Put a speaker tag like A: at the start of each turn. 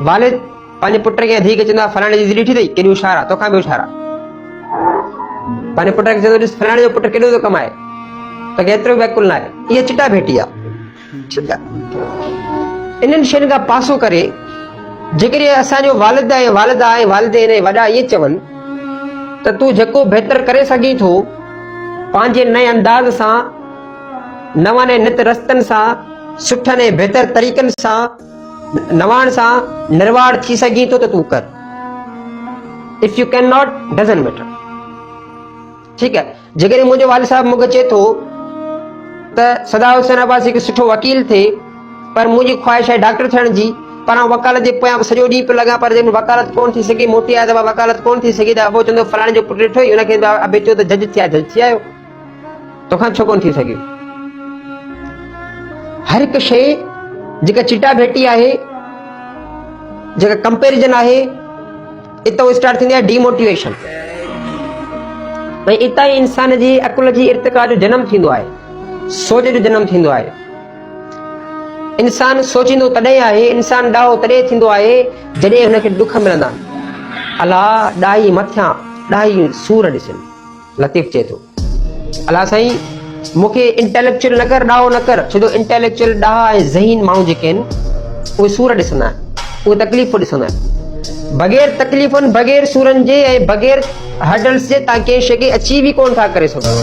A: वालिद पंहिंजे पुट खे धीउ खे चवंदो फलाणे जी ॾिठी अथई केॾी होशियार आहे, तोखां बि होशियार आहे। पंहिंजे पुट खे चवंदो ॾिस फलाणे जो पुट केॾो थो कमाए, तोखे एतिरो बि अकुल न आहे। इहा चिटा भेटी आहे। ठीकु आहे, इन्हनि शयुनि खां पासो करे जेकॾहिं असांजो वालिद ऐं वालिदेन वॾा इहे चवनि त तूं जेको बहितर करे सघीं थो पंहिंजे नए अंदाज़ सां, नवां नित रस्तनि सां, सुठनि ऐं बहितर तरीक़नि सां, नवाण सां निर्वाण थी सघीं थो त तूं कर। If you can not doesn't matter. ठीकु आहे, जेकॾहिं मुंहिंजो वालिद साहिबु मूंखे चए थो त सदा हुसैन अब्बासी हिकु सुठो वकील थिए, पर मुंहिंजी ख़्वाहिश आहे डॉक्टर थियण जी, पर आउं वकालत जे पोयां सॼो ॾींहुं पियो लॻां, पर जंहिं वकालत कोन थी सघी, मोटी आहे त वकालत कोन थी सघी, त अबो चवंदो फलाणे जो पुटु ॾिठो ई हुनखे अबे चयो त जज थी आयो, तोखां छो कोन थी सघियो। हर हिकु शइ जेका चिटा भेटी आहे, जेका कंपेरिजन आहे, इतां स्टार्ट थींदी आहे डिमोटिवेशन। भई इतां ई इंसान जी अकुल जी इर्तिका जो जनम थींदो आहे, सोच जो जनम थींदो आहे। इंसान सोचींदो तॾहिं आहे, इंसान ॾाहो तॾहिं थींदो आहे जॾहिं हुनखे दुख मिलंदा आहिनि। अला ॾाही मथियां ॾाही सूर ॾिसनि, लतीफ़ चए थो अला साईं मूंखे इंटेलेक्चुअल न कर, ॾाहो न कर, छो जो इंटेलेक्चुअल ॾाहा ऐं ज़हीन माण्हू जेके आहिनि उहे सूर ॾिसंदा आहिनि, उहे तकलीफ़ूं ॾिसंदा आहिनि। बग़ैर तकलीफ़ुनि, बग़ैर सूरनि जे ऐं बग़ैर हर्डल्स जे तव्हां कंहिं शइ खे अचीव ई कोन था करे सघो।